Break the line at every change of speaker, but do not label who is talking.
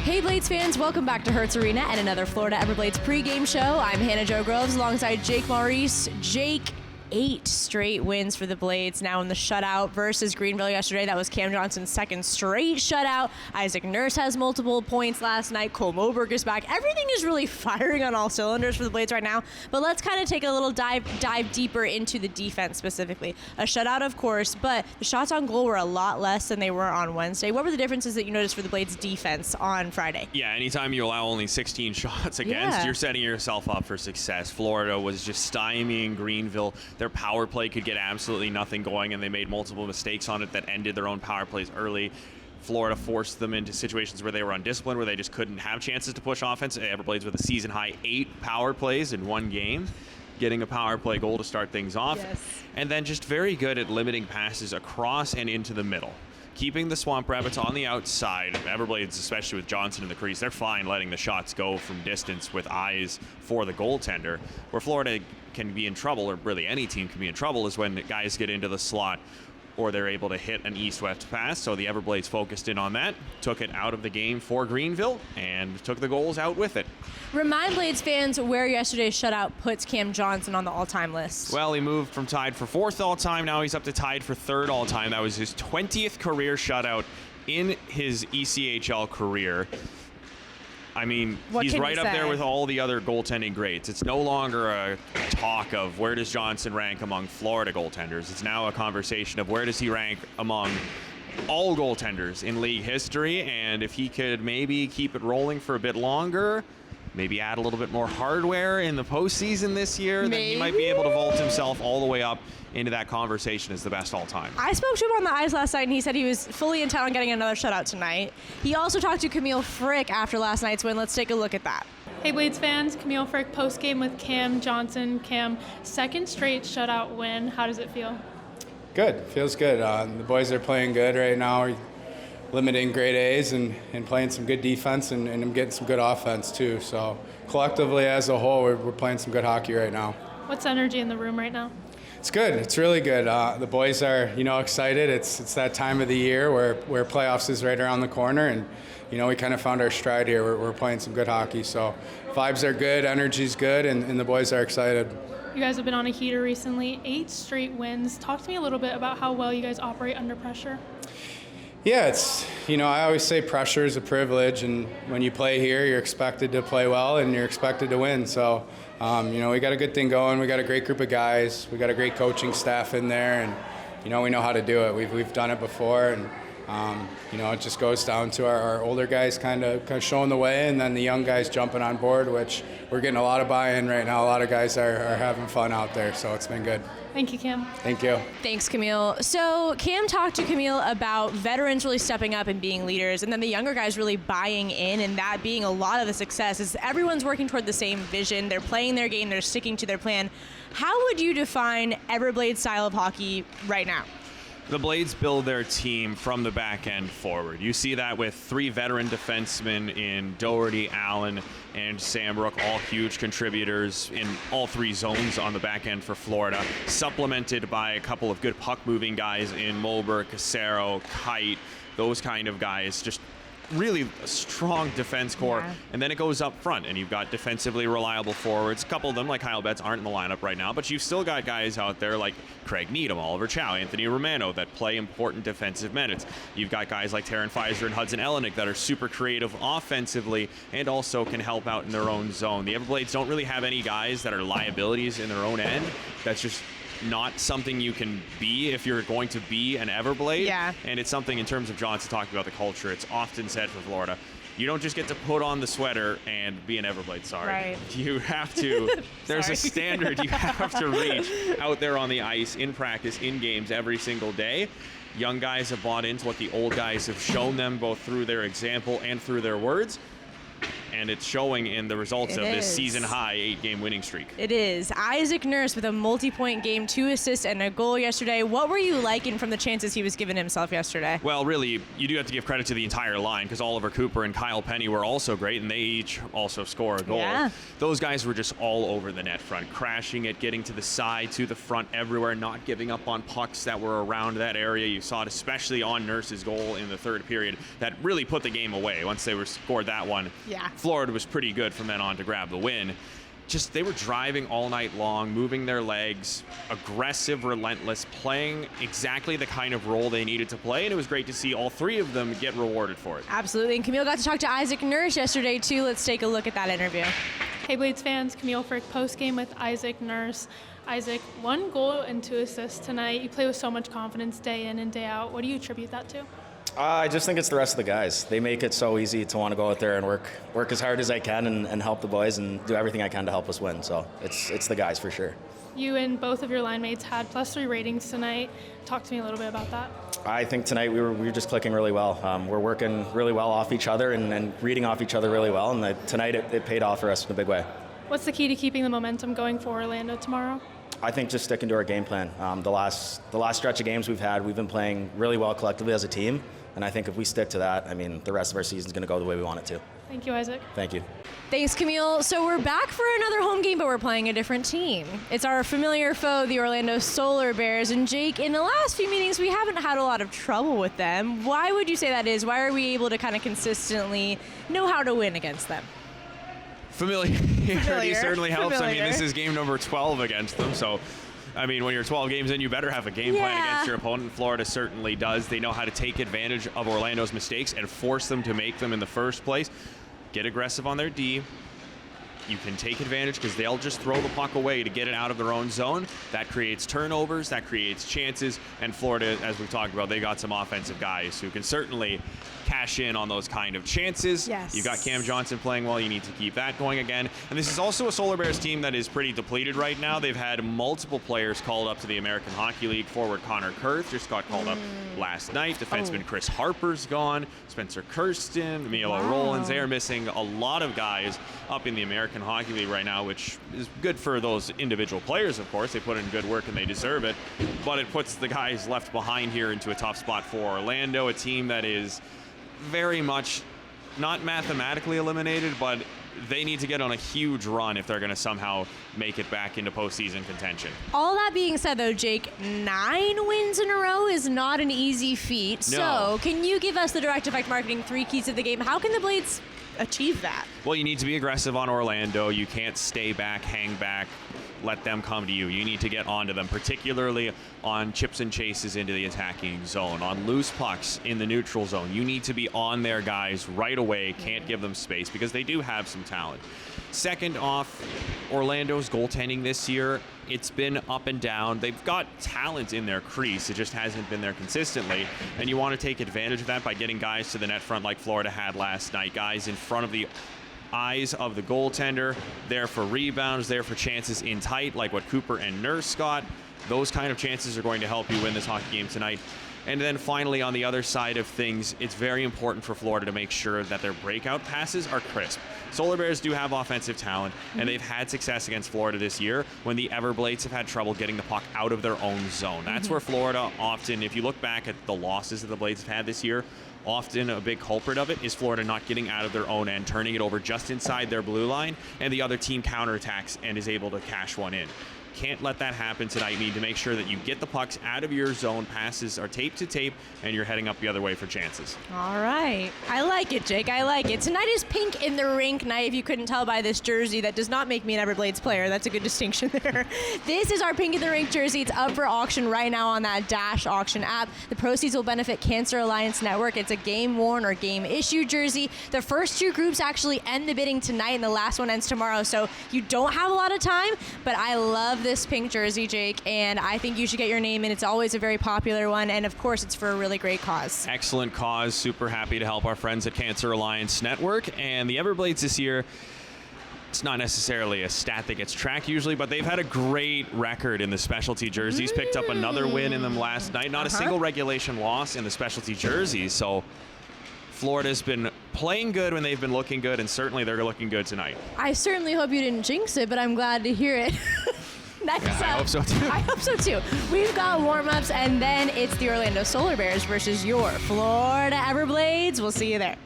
Hey Blades fans, welcome back to Hertz Arena and another Florida Everblades pregame show. I'm Hannah Jo Groves alongside Jake Maurice. Jake, 8 straight wins for the Blades now in the shutout versus Greenville yesterday. That was Cam Johnson's second straight shutout. Isaac Nurse has multiple points last night. Cole Moberg is back. Everything is really firing on all cylinders for the Blades right now. But let's kind of take a little dive deeper into the defense specifically. A shutout, of course, but the shots on goal were a lot less than they were on Wednesday. What were the differences that you noticed for the Blades defense on Friday?
Yeah, anytime you allow only 16 shots against, you're setting yourself up for success. Florida was just stymieing Greenville. Their power play could get absolutely nothing going, and they made multiple mistakes on it that ended their own power plays early. Florida forced them into situations where they were undisciplined, where they just couldn't have chances to push offense. Everblades with a season-high 8 power plays in one game, getting a power play goal to start things off.
Yes.
And then just very good at limiting passes across and into the middle. Keeping the Swamp Rabbits on the outside. Everblades, especially with Johnson in the crease, they're fine letting the shots go from distance with eyes for the goaltender. Where Florida can be in trouble, or really any team can be in trouble, is when guys get into the slot or they're able to hit an east-west pass. So the Everblades focused in on that, took it out of the game for Greenville, and took the goals out with it.
Remind Blades fans where yesterday's shutout puts Cam Johnson on the all-time list.
Well, he moved from tied for 4th all-time. Now he's up to tied for 3rd all-time. That was his 20th career shutout in his ECHL career. I mean, he's right up there with all the other goaltending greats. It's no longer a talk of where does Johnson rank among Florida goaltenders. It's now a conversation of where does he rank among all goaltenders in league history, and if he could maybe keep it rolling for a bit longer, maybe add a little bit more hardware in the postseason this year, then he might be able to vault himself all the way up into that conversation as the best all time.
I spoke to him on the ice last night, and he said he was fully intent on getting another shutout tonight. He also talked to Camille Frick after last night's win. Let's take a look at that.
Hey Blades fans, Camille Frick post-game with Cam Johnson. Cam, second straight shutout win. How does it feel?
Good. Feels good. The boys are playing good right now. We're limiting grade A's and playing some good defense and getting some good offense too. So collectively as a whole, we're playing some good hockey right now. What's
the energy in the room right now?
It's good. It's really good. The boys are, excited. It's that time of the year where playoffs is right around the corner, and we kind of found our stride here. We're playing some good hockey, so vibes are good, energy's good, and the boys are excited.
You guys have been on a heater recently, 8 straight wins. Talk to me a little bit about how well you guys operate under pressure.
Yeah, it's, I always say pressure is a privilege, and when you play here, you're expected to play well and you're expected to win. So, we got a good thing going. We got a great group of guys. We got a great coaching staff in there, and, we know how to do it. We've done it before, and, it just goes down to our older guys kind of showing the way, and then the young guys jumping on board, which we're getting a lot of buy-in right now. A lot of guys are having fun out there, so it's been good.
Thank you, Cam.
Thank you.
Thanks, Camille. So Cam talked to Camille about veterans really stepping up and being leaders, and then the younger guys really buying in, and that being a lot of the success is everyone's working toward the same vision. They're playing their game. They're sticking to their plan. How would you define Everblades' style of hockey right now?
The Blades build their team from the back end forward. You see that with 3 veteran defensemen in Doherty, Allen, and Sam Rook, all huge contributors in all 3 zones on the back end for Florida, supplemented by a couple of good puck-moving guys in Moberg, Casero, Kite, those kind of guys. Just really a strong defense core, and then it goes up front, and you've got defensively reliable forwards. A couple of them, like Kyle Betts, aren't in the lineup right now, but you've still got guys out there like Craig Needham, Oliver Chow, Anthony Romano that play important defensive minutes. You've got guys like Taron Pfizer and Hudson Elenick that are super creative offensively and also can help out in their own zone. The Everblades don't really have any guys that are liabilities in their own end. That's just not something you can be if you're going to be an Everblade.
Yeah.
And it's something in terms of Johnson talking about the culture. It's often said for Florida, you don't just get to put on the sweater and be an Everblade. Sorry.
Right.
You have to, there's a standard you have to reach out there on the ice, in practice, in games every single day. Young guys have bought into what the old guys have shown them, both through their example and through their words. and it's showing in the results of this season-high 8-game winning streak.
It is. Isaac Nurse with a multi-point game, 2 assists and a goal yesterday. What were you liking from the chances he was giving himself yesterday?
Well, really, you do have to give credit to the entire line, because Oliver Cooper and Kyle Penny were also great, and they each also score a goal.
Yeah.
Those guys were just all over the net front, crashing it, getting to the side, to the front, everywhere, not giving up on pucks that were around that area. You saw it especially on Nurse's goal in the third period that really put the game away. Once they scored that one, Florida was pretty good from then on to grab the win. Just, they were driving all night long, moving their legs, aggressive, relentless, playing exactly the kind of role they needed to play, and it was great to see all 3 of them get rewarded for it.
Absolutely, and Camille got to talk to Isaac Nurse yesterday too. Let's take a look at that interview.
Hey Blades fans, Camille Frick post-game with Isaac Nurse. Isaac, 1 goal and 2 assists tonight. You play with so much confidence day in and day out. What do you attribute that to?
I just think it's the rest of the guys. They make it so easy to want to go out there and work as hard as I can and help the boys and do everything I can to help us win. So it's the guys for sure.
You and both of your line mates had +3 ratings tonight. Talk to me a little bit about that.
I think tonight we were just clicking really well. We're working really well off each other and reading off each other really well. And tonight it paid off for us in a big way.
What's the key to keeping the momentum going for Orlando tomorrow?
I think just sticking to our game plan. The last stretch of games we've had, we've been playing really well collectively as a team. And I think if we stick to that, I mean, the rest of our season is going to go the way we want it to.
Thank you, Isaac.
Thank you.
Thanks, Camille. So we're back for another home game, but we're playing a different team. It's our familiar foe, the Orlando Solar Bears. And Jake, in the last few meetings, we haven't had a lot of trouble with them. Why would you say that is? Why are we able to kind of consistently know how to win against them?
Familiarity certainly helps. I mean, this is game number 12 against them, so I mean, when you're 12 games in, you better have a game plan against your opponent. Florida certainly does. They know how to take advantage of Orlando's mistakes and force them to make them in the first place. Get aggressive on their D. You can take advantage because they'll just throw the puck away to get it out of their own zone. That creates turnovers, that creates chances, and Florida, as we've talked about, they got some offensive guys who can certainly cash in on those kind of chances.
Yes.
You've got Cam Johnson playing well. You need to keep that going again. And this is also a Solar Bears team that is pretty depleted right now. They've had multiple players called up to the American Hockey League. Forward Connor Kurth just got called up last night. Defenseman Chris Harper's gone. Spencer Kirsten, Milo Rollins. They are missing a lot of guys up in the American Hockey League right now, which is good for those individual players, of course. They put in good work and they deserve it. But it puts the guys left behind here into a tough spot for Orlando, a team that is very much not mathematically eliminated, but they need to get on a huge run if they're going to somehow make it back into postseason contention.
All that being said, though, Jake, 9 wins in a row is not an easy feat.
No.
So can you give us the direct effect marketing 3 keys to the game? How can the Blades achieve that?
Well, you need to be aggressive on Orlando. You can't stay back, hang back, let them come to you. You need to get onto them, particularly on chips and chases into the attacking zone, on loose pucks in the neutral zone. You need to be on their guys right away. Can't give them space because they do have some talent. Second off, Orlando's goaltending this year, it's been up and down. They've got talent in their crease. It just hasn't been there consistently. And you want to take advantage of that by getting guys to the net front like Florida had last night. Guys in front of the eyes of the goaltender, there for rebounds, there for chances in tight, like what Cooper and Nurse got. Those kind of chances are going to help you win this hockey game tonight. And then finally, on the other side of things, it's very important for Florida to make sure that their breakout passes are crisp. Solar Bears do have offensive talent, and they've had success against Florida this year when the Everblades have had trouble getting the puck out of their own zone. That's where Florida often, if you look back at the losses that the Blades have had this year, often a big culprit of it is Florida not getting out of their own end, turning it over just inside their blue line, and the other team counterattacks and is able to cash one in. Can't let that happen tonight. You need to make sure that you get the pucks out of your zone. Passes are tape to tape, and you're heading up the other way for chances.
All right. I like it, Jake. I like it. Tonight is pink in the rink night, if you couldn't tell by this jersey. That does not make me an Everblades player. That's a good distinction there. This is our pink in the rink jersey. It's up for auction right now on that Dash auction app. The proceeds will benefit Cancer Alliance Network. It's a game-worn or game-issued jersey. The first 2 groups actually end the bidding tonight, and the last one ends tomorrow. So you don't have a lot of time, but I love this pink jersey, Jake, and I think you should get your name in. It's always a very popular one, and of course, it's for a really great cause.
Excellent cause. Super happy to help our friends at Cancer Alliance Network. And the Everblades this year, it's not necessarily a stat that gets tracked usually, but they've had a great record in the specialty jerseys. Picked up another win in them last night. Not a single regulation loss in the specialty jerseys. So Florida's been playing good when they've been looking good, and certainly they're looking good tonight.
I certainly hope you didn't jinx it, but I'm glad to hear it. Next up,
I hope so too.
I hope so too. We've got warm-ups, and then it's the Orlando Solar Bears versus your Florida Everblades. We'll see you there.